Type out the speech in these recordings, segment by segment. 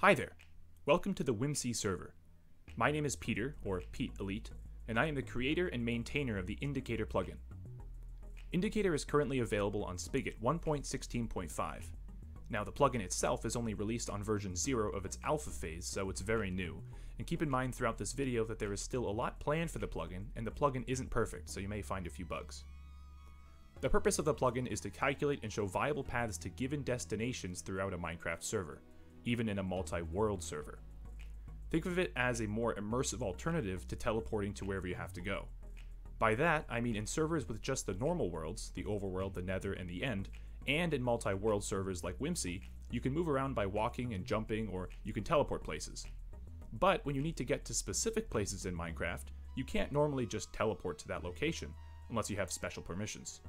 Hi there! Welcome to the WHIMC server. My name is Peter, or Pete Elite, and I am the creator and maintainer of the Indicator plugin. Indicator is currently available on Spigot 1.16.5. Now the plugin itself is only released on version 0 of its alpha phase, so it's very new, and keep in mind throughout this video that there is still a lot planned for the plugin, and the plugin isn't perfect, so you may find a few bugs. The purpose of the plugin is to calculate and show viable paths to given destinations throughout a Minecraft server, even in a multi-world server. Think of it as a more immersive alternative to teleporting to wherever you have to go. By that, I mean in servers with just the normal worlds, the overworld, the nether, and the end, and in multi-world servers like WHIMC, you can move around by walking and jumping, or you can teleport places. But when you need to get to specific places in Minecraft, you can't normally just teleport to that location, unless you have special permissions.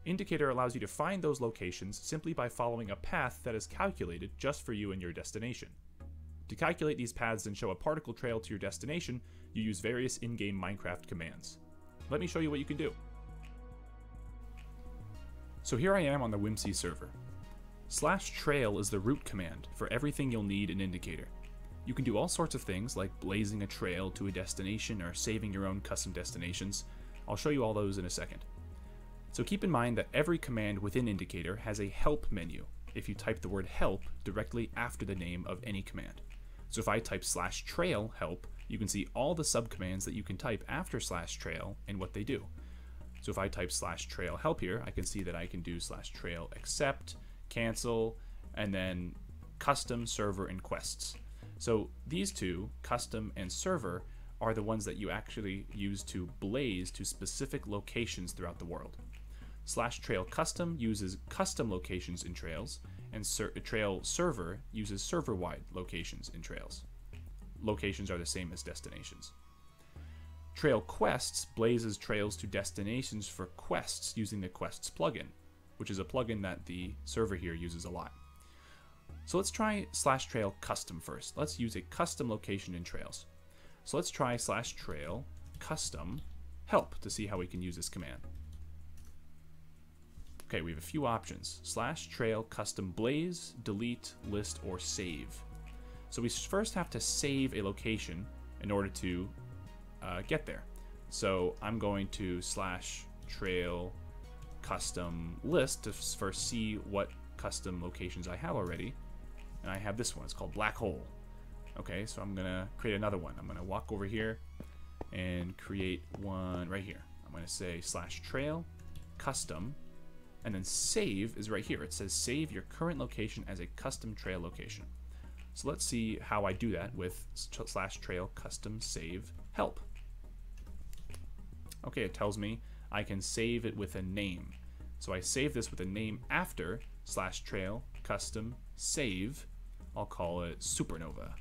Indicator allows you to find those locations simply by following a path that is calculated just for you and your destination. To calculate these paths and show a particle trail to your destination, you use various in-game Minecraft commands. Let me show you what you can do. So here I am on the WHIMC server. /trail is the root command for everything you'll need in Indicator. You can do all sorts of things like blazing a trail to a destination or saving your own custom destinations. I'll show you all those in a second. So keep in mind that every command within Indicator has a help menu if you type the word help directly after the name of any command. So if I type /trail help, you can see all the subcommands that you can type after /trail and what they do. So if I type /trail help here, I can see that I can do /trail accept, cancel, and then custom, server, and quests. So these two, custom and server, are the ones that you actually use to blaze to specific locations throughout the world. /trail custom uses custom locations in trails, and trail server uses server-wide locations in trails. Locations are the same as destinations. Trail quests blazes trails to destinations for quests using the quests plugin, which is a plugin that the server here uses a lot. So let's try /trail custom first. Let's use a custom location in trails. So let's try /trail custom help to see how we can use this command. Okay, we have a few options. /trail custom blaze, delete, list, or save. So we first have to save a location in order to get there. So I'm going to /trail custom list to first see what custom locations I have already. And I have this one, it's called black hole. Okay, so I'm gonna create another one. I'm gonna walk over here and create one right here. I'm gonna say /trail custom, and then save is right here. It says save your current location as a custom trail location. So let's see how I do that with /trail custom save help. Okay, it tells me I can save it with a name. So I save this with a name after /trail custom save. I'll call it Supernova.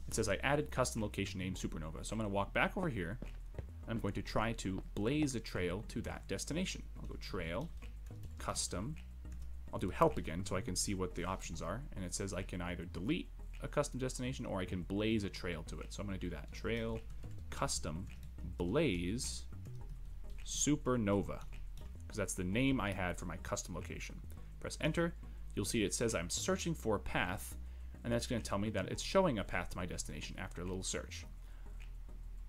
It says I added custom location name Supernova. So I'm going to walk back over here. I'm going to try to blaze a trail to that destination. I'll go trail, custom. I'll do help again so I can see what the options are. And it says I can either delete a custom destination or I can blaze a trail to it. So I'm going to do that. Trail, custom, blaze, Supernova. Because that's the name I had for my custom location. Press enter. You'll see it says I'm searching for a path. And that's going to tell me that it's showing a path to my destination after a little search.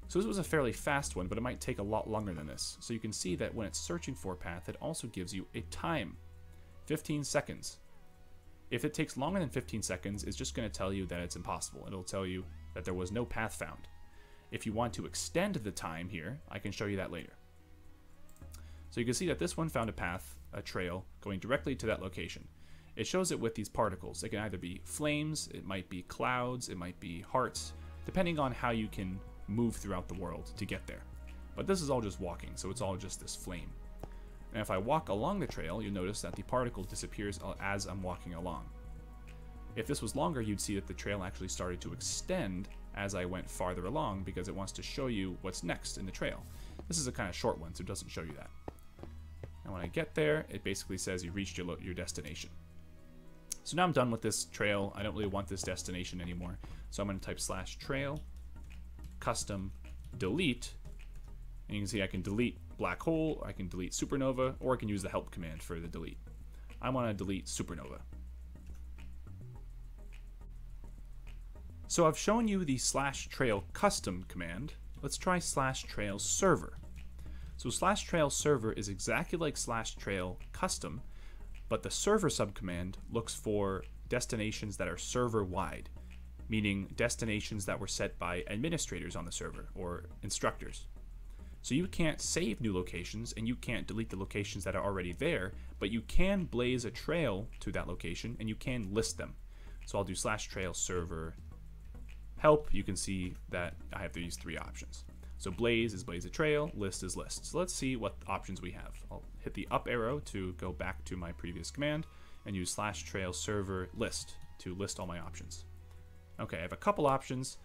So this was a fairly fast one, but it might take a lot longer than this. So you can see that when it's searching for a path, it also gives you a time, 15 seconds. If it takes longer than 15 seconds, it's just going to tell you that it's impossible. It'll tell you that there was no path found. If you want to extend the time here, I can show you that later. So you can see that this one found a path, a trail, going directly to that location. It shows it with these particles. It can either be flames, it might be clouds, it might be hearts, depending on how you can move throughout the world to get there. But this is all just walking, so it's all just this flame. And if I walk along the trail, you'll notice that the particle disappears as I'm walking along. If this was longer, you'd see that the trail actually started to extend as I went farther along because it wants to show you what's next in the trail. This is a kind of short one, so it doesn't show you that. And when I get there, it basically says you reached your destination. So now I'm done with this trail. I don't really want this destination anymore. So I'm going to type /trail custom delete, and you can see I can delete black hole, I can delete supernova, or I can use the help command for the delete. I want to delete supernova. So I've shown you the /trail custom command. Let's try /trail server. So /trail server is exactly like /trail custom, but the server subcommand looks for destinations that are server-wide, meaning destinations that were set by administrators on the server or instructors. So you can't save new locations and you can't delete the locations that are already there, but you can blaze a trail to that location and you can list them. So I'll do /trail server help. You can see that I have these three options. So blaze is blaze a trail, list is list. So let's see what options we have. I'll hit the up arrow to go back to my previous command and use /trail server list to list all my options. Okay, I have a couple options: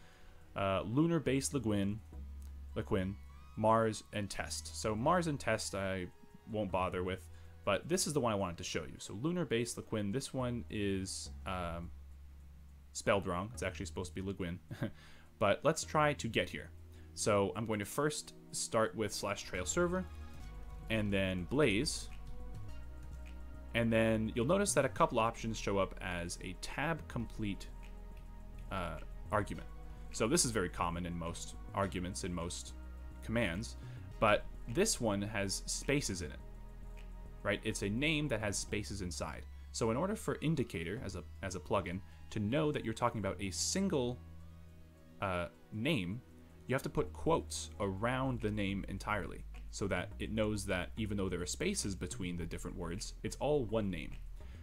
lunar base Laguin, Mars, and test. So Mars and test I won't bother with, but this is the one I wanted to show you. So lunar base Laguin, this one is spelled wrong. It's actually supposed to be Laguin. But let's try to get here. So I'm going to first start with /trail server and then blaze. And then you'll notice that a couple options show up as a tab complete argument. So this is very common in most arguments, in most commands, but this one has spaces in it, right? It's a name that has spaces inside. So in order for Indicator as a plugin to know that you're talking about a single name, you have to put quotes around the name entirely so that it knows that even though there are spaces between the different words, it's all one name.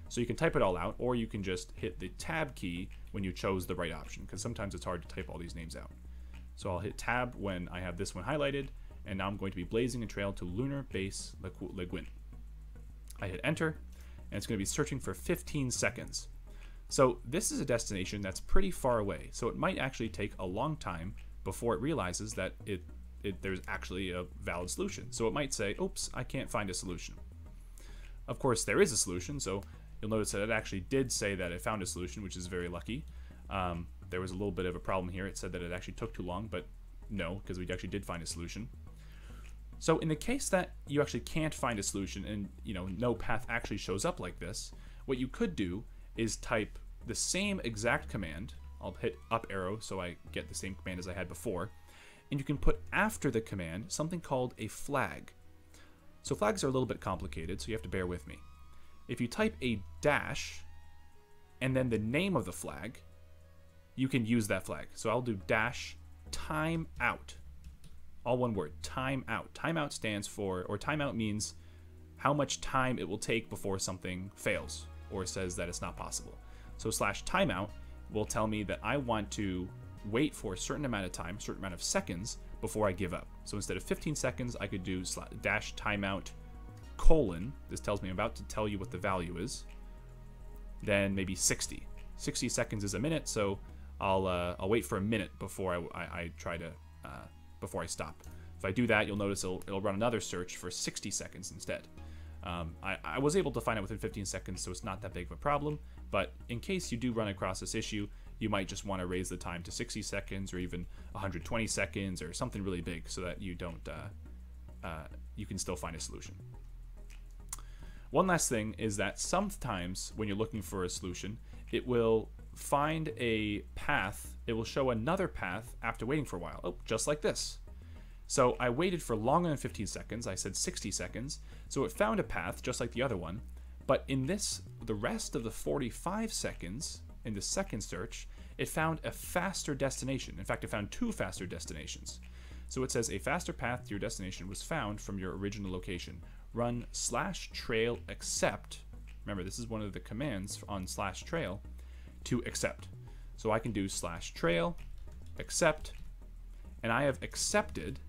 So you can type it all out, or you can just hit the tab key when you chose the right option, because sometimes it's hard to type all these names out. So I'll hit tab when I have this one highlighted, and now I'm going to be blazing a trail to lunar base Laguin. I hit enter, and it's going to be searching for 15 seconds. So this is a destination that's pretty far away, so it might actually take a long time before it realizes that there's actually a valid solution. So it might say, oops, I can't find a solution. Of course, there is a solution, so you'll notice that it actually did say that it found a solution, which is very lucky. There was a little bit of a problem here. It said that it actually took too long, but no, because we actually did find a solution. So in the case that you actually can't find a solution and no path actually shows up like this, what you could do is type the same exact command. I'll hit up arrow so I get the same command as I had before, and you can put after the command something called a flag. So flags are a little bit complicated, so you have to bear with me. If you type a dash and then the name of the flag, you can use that flag. So I'll do dash timeout. All one word, timeout. Timeout stands for, or timeout means how much time it will take before something fails or says that it's not possible. So /timeout will tell me that I want to wait for a certain amount of time, a certain amount of seconds before I give up. So instead of 15 seconds, I could do dash timeout : this tells me I'm about to tell you what the value is, then maybe 60 seconds is a minute, so I'll wait for a minute before I try to before I stop. If I do that, you'll notice it'll run another search for 60 seconds instead. I was able to find it within 15 seconds, so it's not that big of a problem, but in case you do run across this issue, you might just want to raise the time to 60 seconds or even 120 seconds or something really big so that you don't you can still find a solution. One last thing is that sometimes when you're looking for a solution, it will find a path, it will show another path after waiting for a while. Oh, just like this. So I waited for longer than 15 seconds, I said 60 seconds, so it found a path just like the other one, but in this, the rest of the 45 seconds, in the second search, it found a faster destination. In fact, it found two faster destinations. So it says a faster path to your destination was found from your original location. Run /trail accept. Remember, this is one of the commands on /trail to accept. So I can do /trail accept, and I have accepted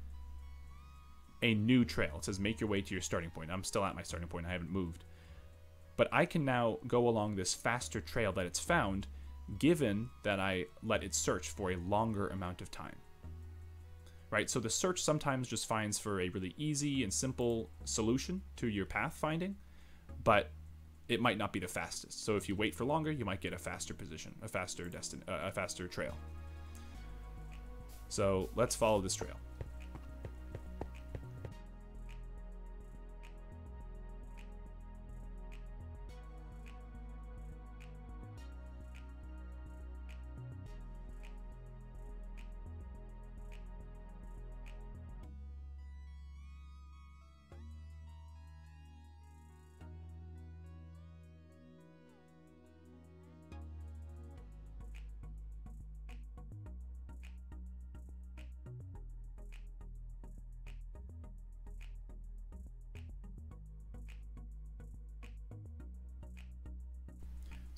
a new trail. It says make your way to your starting point. I'm still at my starting point. I haven't moved. But I can now go along this faster trail that it's found, given that I let it search for a longer amount of time. Right, so the search sometimes just finds for a really easy and simple solution to your path finding, but it might not be the fastest. So if you wait for longer, you might get a faster position, a faster trail. So let's follow this trail.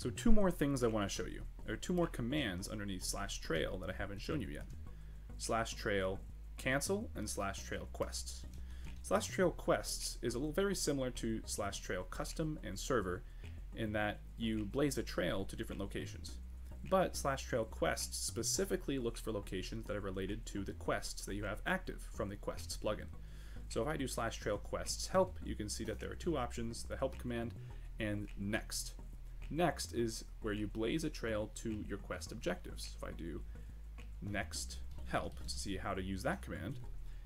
So two more things I want to show you. There are two more commands underneath /trail that I haven't shown you yet. /trail cancel and /trail quests. /trail quests is very similar to /trail custom and server in that you blaze a trail to different locations. But /trail quests specifically looks for locations that are related to the quests that you have active from the quests plugin. So if I do /trail quests help, you can see that there are two options, the help command and next. Next is where you blaze a trail to your quest objectives. If I do next help to see how to use that command,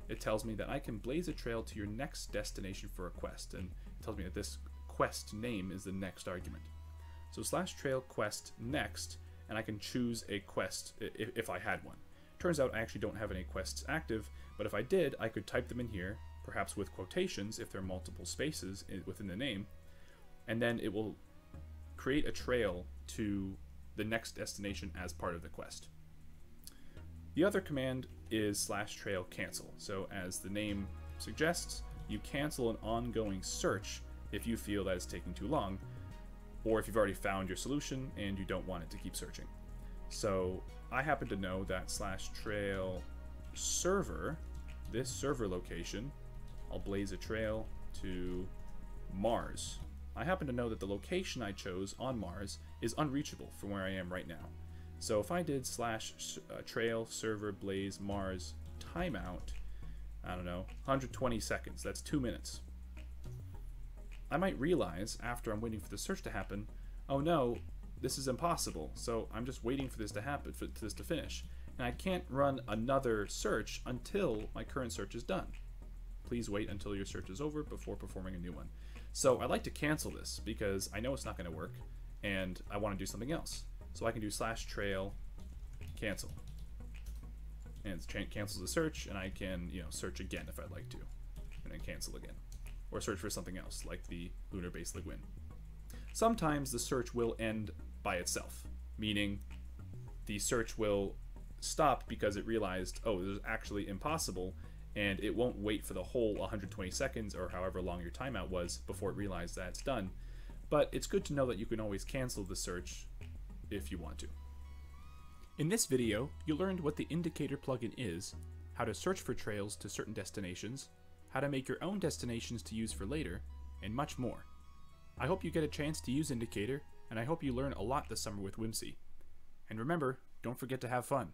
it tells me that I can blaze a trail to your next destination for a quest, and it tells me that this quest name is the next argument. So /trail quest next, and I can choose a quest if I had one. Turns out I actually don't have any quests active, but if I did, I could type them in here, perhaps with quotations if there are multiple spaces within the name, and then it will create a trail to the next destination as part of the quest. The other command is /trail cancel. So as the name suggests, you cancel an ongoing search if you feel that it's taking too long, or if you've already found your solution and you don't want it to keep searching. So I happen to know that /trail server, this server location, I'll blaze a trail to Mars. I happen to know that the location I chose on Mars is unreachable from where I am right now. So if I did /trail server blaze Mars timeout, I don't know, 120 seconds, that's 2 minutes. I might realize after I'm waiting for the search to happen, oh no, this is impossible. So I'm just waiting for this to happen, for this to finish. And I can't run another search until my current search is done. Please wait until your search is over before performing a new one. So I like to cancel this because I know it's not going to work and I want to do something else. So I can do /trail cancel. And it cancels the search, and I can, search again if I'd like to, and then cancel again. Or search for something else, like the lunar base Liguin. Sometimes the search will end by itself, meaning the search will stop because it realized, oh, this is actually impossible, and it won't wait for the whole 120 seconds or however long your timeout was before it realized that it's done. But it's good to know that you can always cancel the search if you want to. In this video, you learned what the Indicator plugin is, how to search for trails to certain destinations, how to make your own destinations to use for later, and much more. I hope you get a chance to use Indicator, and I hope you learn a lot this summer with WHIMC. And remember, don't forget to have fun.